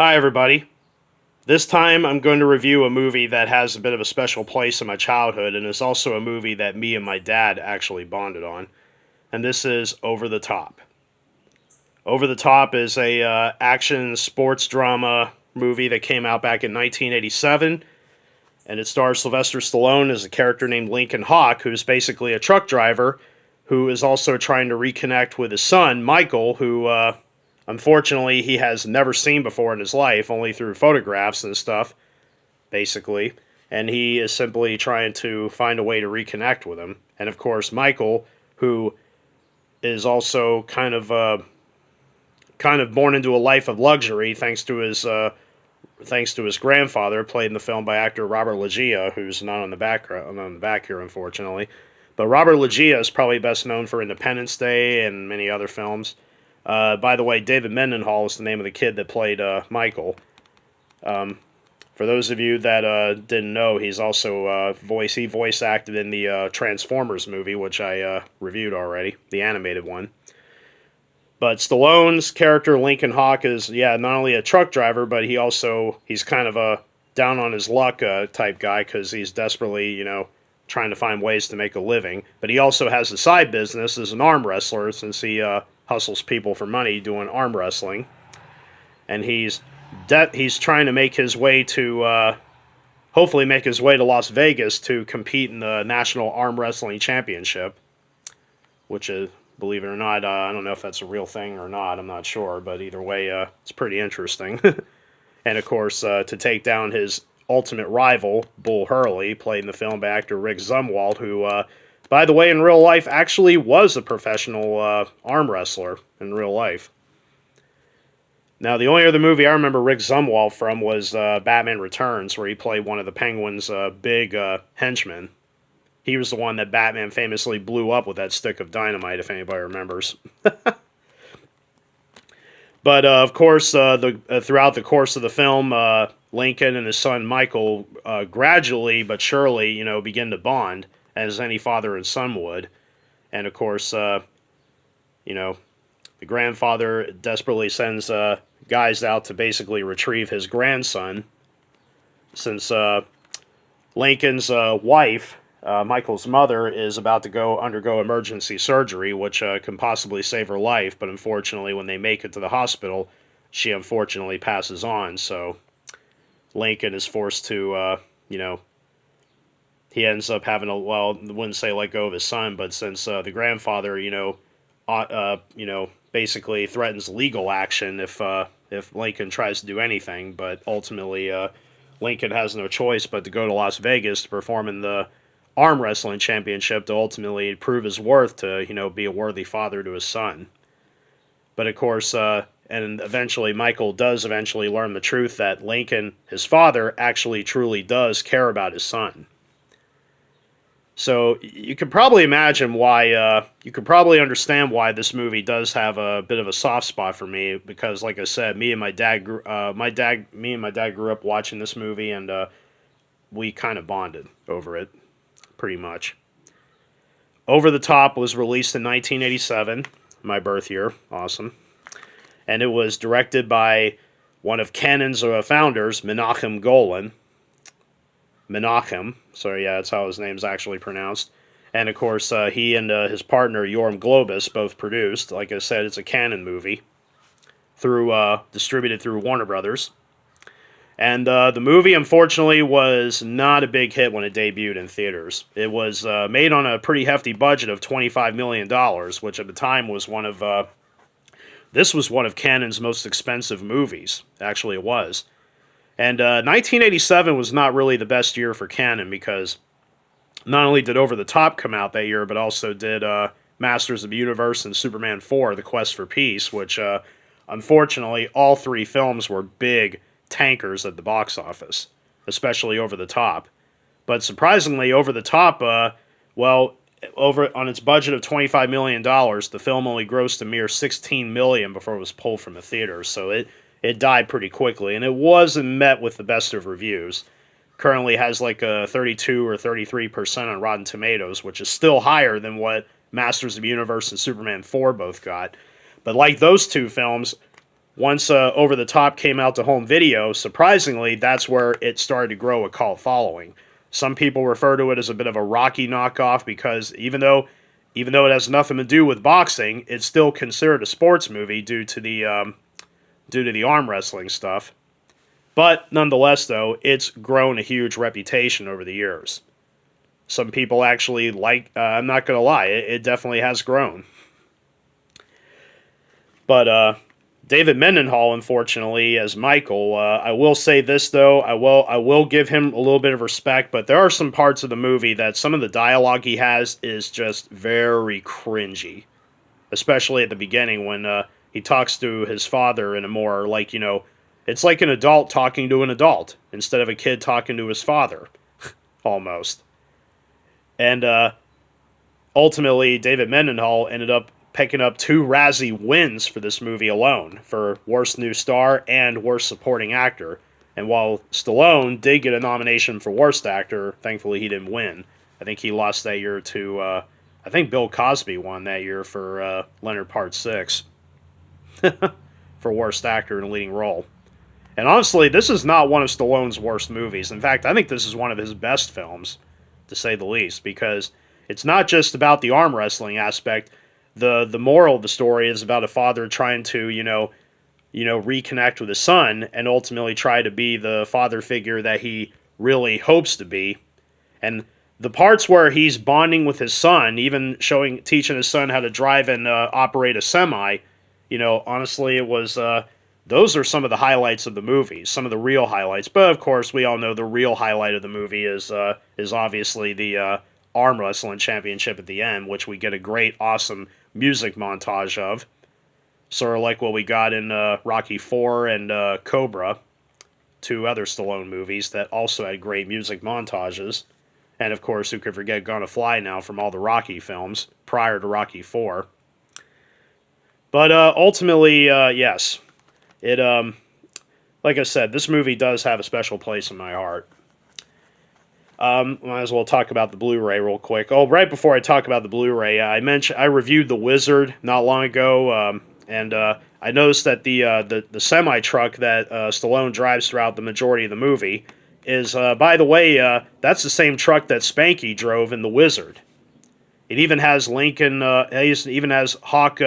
Hi, everybody. This time I'm going to review a movie that has a bit of a special place in my childhood and is also a movie that me and my dad actually bonded on. And this is Over the Top. Over the Top is a action sports drama movie that came out back in 1987, and it stars Sylvester Stallone as a character named Lincoln Hawk, who's basically a truck driver who is also trying to reconnect with his son, Michael, who unfortunately he has never seen before in his life, only through photographs and stuff, basically. And he is simply trying to find a way to reconnect with him. And of course, Michael, who is also kind of born into a life of luxury thanks to his grandfather, played in the film by actor Robert Loggia, who's not on the back here, unfortunately. But Robert Loggia is probably best known for Independence Day and many other films. By the way, David Mendenhall is the name of the kid that played Michael. For those of you that didn't know, he's also voice acted in the Transformers movie, which I reviewed already, the animated one. But Stallone's character Lincoln Hawk is not only a truck driver, but he's kind of a down on his luck type guy because he's desperately trying to find ways to make a living. But he also has a side business as an arm wrestler since he hustles people for money doing arm wrestling, and he's trying to make his way to hopefully make his way to Las Vegas to compete in the National Arm Wrestling Championship, which is, believe it or not, I don't know if that's a real thing or not. I'm not sure, but either way, it's pretty interesting. And of course, to take down his ultimate rival, Bull Hurley, played in the film by actor Rick Zumwalt, who, by the way, in real life actually was a professional arm wrestler in real life. Now, the only other movie I remember Rick Zumwalt from was Batman Returns, where he played one of the Penguin's big henchmen. He was the one that Batman famously blew up with that stick of dynamite, if anybody remembers. But of course, throughout the course of the film, Lincoln and his son Michael gradually but surely, begin to bond, as any father and son would. And of course, the grandfather desperately sends guys out to basically retrieve his grandson, since Lincoln's wife, Michael's mother, is about to undergo emergency surgery, which can possibly save her life. But unfortunately, when they make it to the hospital, she unfortunately passes on. So Lincoln is forced to, he ends up having I wouldn't say let go of his son, but since the grandfather, basically threatens legal action if Lincoln tries to do anything. But ultimately, Lincoln has no choice but to go to Las Vegas to perform in the arm wrestling championship to ultimately prove his worth to, be a worthy father to his son. But of course, and eventually Michael does eventually learn the truth that Lincoln, his father, actually truly does care about his son. So you can probably imagine why, you could probably understand why this movie does have a bit of a soft spot for me, because like I said, me and my dad grew up watching this movie, and we kind of bonded over it. Pretty much. Over the Top was released in 1987, my birth year. Awesome. And it was directed by one of Canon's founders, Menachem Golan. Sorry, that's how his name's actually pronounced. And of course, he and his partner, Yoram Globus, both produced. Like I said, it's a Canon movie, distributed through Warner Brothers. And the movie, unfortunately, was not a big hit when it debuted in theaters. It was made on a pretty hefty budget of $25 million, which at the time was one of Canon's most expensive movies. Actually, it was. And 1987 was not really the best year for Canon, because not only did Over the Top come out that year, but also did Masters of the Universe and Superman 4, The Quest for Peace, which, unfortunately, all three films were big tankers at the box office, especially Over the Top. But surprisingly, Over the Top, over on its budget of $25 million, the film only grossed a mere $16 million before it was pulled from the theater, so it died pretty quickly, and it wasn't met with the best of reviews. Currently has like a 32 or 33% on Rotten Tomatoes, which is still higher than what Masters of the Universe and Superman 4 both got. But like those two films, once Over the Top came out to home video, surprisingly, that's where it started to grow a cult following. Some people refer to it as a bit of a Rocky knockoff because even though it has nothing to do with boxing, it's still considered a sports movie due to the arm wrestling stuff. But nonetheless, though, it's grown a huge reputation over the years. Some people actually like. I'm not gonna lie, it definitely has grown. But David Mendenhall, unfortunately, as Michael, I will say this though. I will give him a little bit of respect, but there are some parts of the movie that some of the dialogue he has is just very cringy, especially at the beginning when he talks to his father in a more like it's like an adult talking to an adult instead of a kid talking to his father, almost. And ultimately, David Mendenhall ended up picking up 2 Razzie wins for this movie alone, for Worst New Star and Worst Supporting Actor. And while Stallone did get a nomination for Worst Actor, thankfully he didn't win. I think he lost that year to, I think Bill Cosby won that year for Leonard Part 6 for Worst Actor in a Leading Role. And honestly, this is not one of Stallone's worst movies. In fact, I think this is one of his best films, to say the least, because it's not just about the arm wrestling aspect. The moral of the story is about a father trying to reconnect with his son and ultimately try to be the father figure that he really hopes to be. And the parts where he's bonding with his son, even teaching his son how to drive and operate a semi, honestly, it was those are some of the highlights of the movie, some of the real highlights. But of course, we all know the real highlight of the movie is obviously the arm wrestling championship at the end, which we get a great, awesome music montage of, sort of like what we got in Rocky IV and Cobra, 2 other Stallone movies that also had great music montages. And of course, who could forget Gonna Fly Now from all the Rocky films prior to Rocky IV. But ultimately, yes. It, like I said, this movie does have a special place in my heart. Might as well talk about the Blu-ray real quick. Oh, right before I talk about the Blu-ray, I reviewed The Wizard not long ago, and I noticed that the semi-truck that Stallone drives throughout the majority of the movie is, by the way, that's the same truck that Spanky drove in The Wizard. It even has Lincoln, it even has Hawk,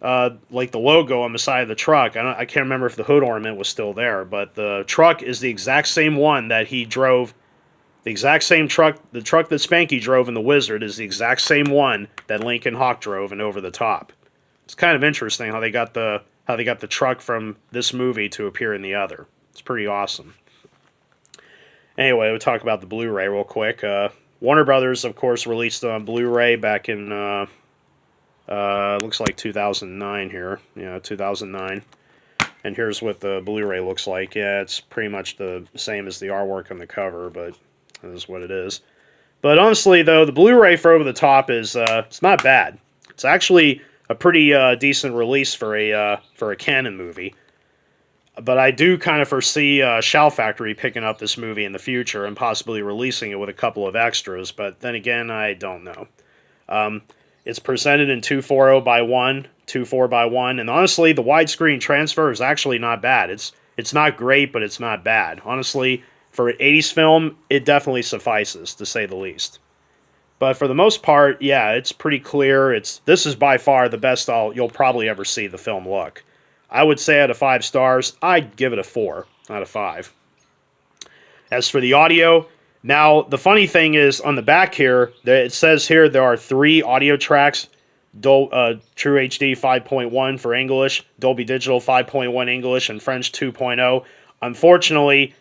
like the logo on the side of the truck. I can't remember if the hood ornament was still there, but the truck is the exact same one that he drove. The exact same truck, the truck that Spanky drove in The Wizard is the exact same one that Lincoln Hawk drove in Over the Top. It's kind of interesting how they got the truck from this movie to appear in the other. It's pretty awesome. Anyway, we'll talk about the Blu-ray real quick. Warner Brothers, of course, released it on Blu-ray back in looks like 2009 here. Yeah, 2009. And here's what the Blu-ray looks like. Yeah, it's pretty much the same as the artwork on the cover, but that is what it is. But honestly, though, the Blu-ray for Over the Top is it's not bad. It's actually a pretty decent release for a canon movie. But I do kind of foresee Shout Factory picking up this movie in the future and possibly releasing it with a couple of extras. But then again, I don't know. It's presented in 240 by 1, 24 by 1, and honestly, the widescreen transfer is actually not bad. It's not great, but it's not bad. Honestly, for an 80s film, it definitely suffices, to say the least. But for the most part, yeah, it's pretty clear. This is by far the best you'll probably ever see the film look. I would say out of 5 stars, I'd give it a 4 out of 5. As for the audio, now, the funny thing is, on the back here, it says here there are 3 audio tracks. True HD 5.1 for English, Dolby Digital 5.1 English, and French 2.0. Unfortunately,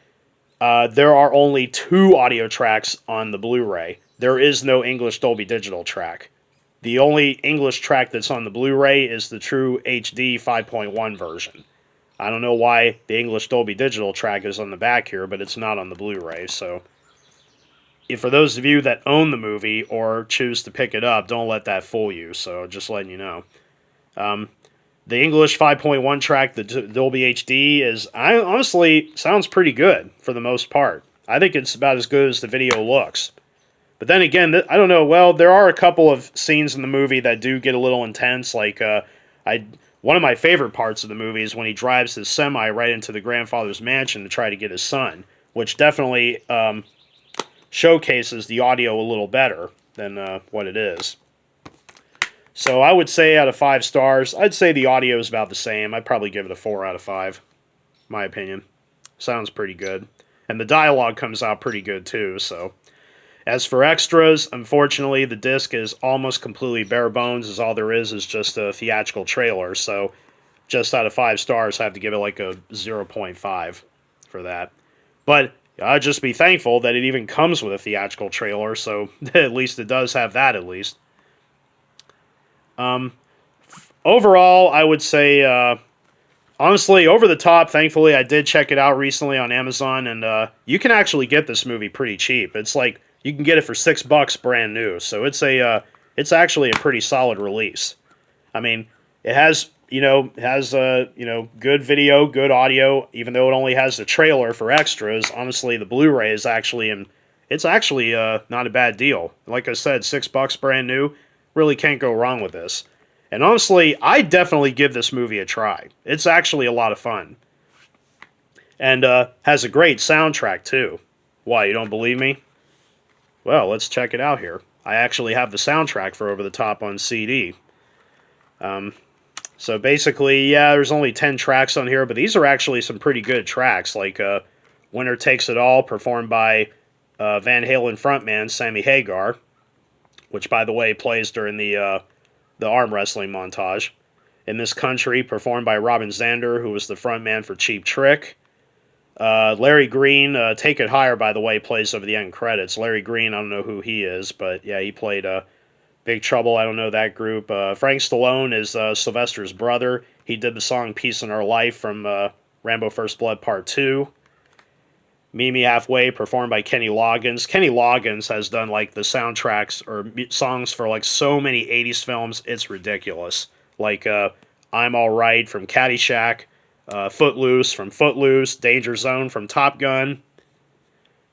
there are only 2 audio tracks on the Blu-ray. There is no English Dolby Digital track. The only English track that's on the Blu-ray is the True HD 5.1 version. I don't know why the English Dolby Digital track is on the back here, but it's not on the Blu-ray, so for those of you that own the movie or choose to pick it up, don't let that fool you, so just letting you know. The English 5.1 track, the Dolby HD, honestly sounds pretty good for the most part. I think it's about as good as the video looks. But then again, I don't know, well, there are a couple of scenes in the movie that do get a little intense, like one of my favorite parts of the movie is when he drives his semi right into the grandfather's mansion to try to get his son, which definitely showcases the audio a little better than what it is. So I would say out of 5 stars, I'd say the audio is about the same. I'd probably give it a 4 out of 5, my opinion. Sounds pretty good. And the dialogue comes out pretty good too, so. As for extras, unfortunately, the disc is almost completely bare bones, as all there is just a theatrical trailer, so just out of 5 stars, I have to give it like a 0.5 for that. But I'd just be thankful that it even comes with a theatrical trailer, so at least it does have that at least. Overall, I would say, honestly, over the top, thankfully, I did check it out recently on Amazon, and you can actually get this movie pretty cheap. It's like, you can get it for $6 brand new, so it's actually a pretty solid release. I mean, it has, good video, good audio, even though it only has the trailer for extras. Honestly, the Blu-ray is actually, it's actually not a bad deal. Like I said, $6 brand new, really can't go wrong with this. And honestly, I definitely give this movie a try. It's actually a lot of fun. And has a great soundtrack, too. Why, you don't believe me? Well, let's check it out here. I actually have the soundtrack for Over the Top on CD. So basically, yeah, there's only 10 tracks on here, but these are actually some pretty good tracks, like Winner Takes It All, performed by Van Halen frontman Sammy Hagar, which, by the way, plays during the arm wrestling montage. In This Country, performed by Robin Zander, who was the frontman for Cheap Trick. Larry Green, Take It Higher, by the way, plays over the end credits. Larry Green, I don't know who he is, but yeah, he played Big Trouble. I don't know that group. Frank Stallone is Sylvester's brother. He did the song Peace in Our Life from Rambo First Blood Part 2. Meet Me Halfway, performed by Kenny Loggins. Kenny Loggins has done like the soundtracks or songs for like so many 80s films, it's ridiculous. Like I'm Alright from Caddyshack. Footloose from Footloose, Danger Zone from Top Gun,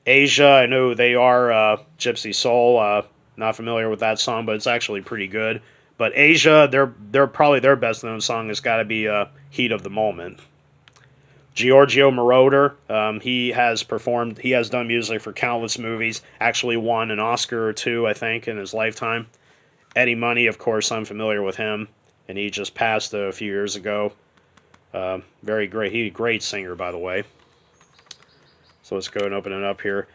Asia, I know they are Gypsy Soul, not familiar with that song, but it's actually pretty good. But Asia, they're probably their best known song has got to be Heat of the Moment. Giorgio Moroder, he has done music for countless movies, actually won an Oscar or two, I think, in his lifetime. Eddie Money, of course, I'm familiar with him, and he just passed a few years ago. Very great. He's a great singer, by the way. So let's go and open it up here.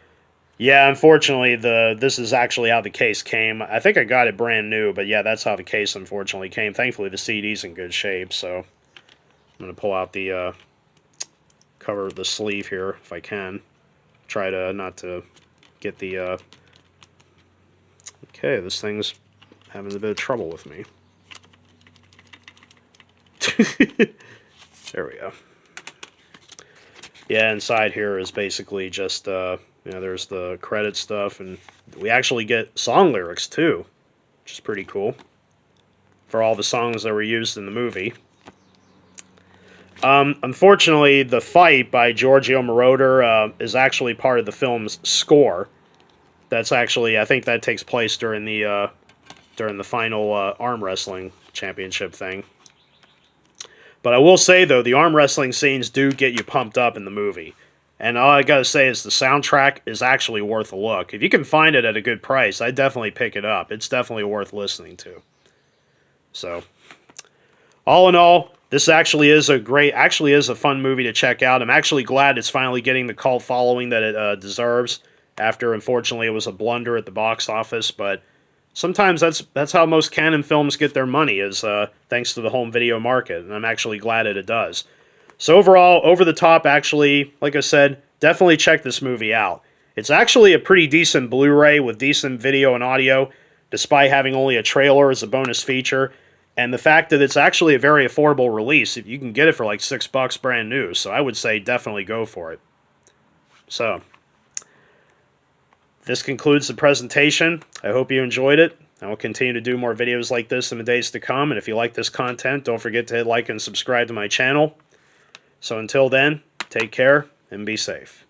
Yeah, unfortunately, this is actually how the case came. I think I got it brand new, but yeah, that's how the case unfortunately came. Thankfully, the CD's in good shape, so I'm going to pull out the cover of the sleeve here, if I can. Try to not to get the... Okay, this thing's having a bit of trouble with me. There we go. Yeah, inside here is basically just, there's the credit stuff, and we actually get song lyrics, too, which is pretty cool, for all the songs that were used in the movie. Unfortunately, the fight by Giorgio Moroder is actually part of the film's score. That's actually, I think that takes place during the final arm wrestling championship thing. But I will say, though, the arm wrestling scenes do get you pumped up in the movie. And all I gotta say is the soundtrack is actually worth a look. If you can find it at a good price, I'd definitely pick it up. It's definitely worth listening to. So, all in all, this actually is a fun movie to check out. I'm actually glad it's finally getting the cult following that it deserves. After, unfortunately, it was a blunder at the box office, but sometimes that's how most Canon films get their money, is thanks to the home video market, and I'm actually glad that it does. So overall, Over the Top, actually, like I said, definitely check this movie out. It's actually a pretty decent Blu-ray with decent video and audio, despite having only a trailer as a bonus feature, and the fact that it's actually a very affordable release. You can get it for like $6 brand new, so I would say definitely go for it. So, this concludes the presentation. I hope you enjoyed it. I will continue to do more videos like this in the days to come, and if you like this content, don't forget to hit like and subscribe to my channel. So until then, take care and be safe.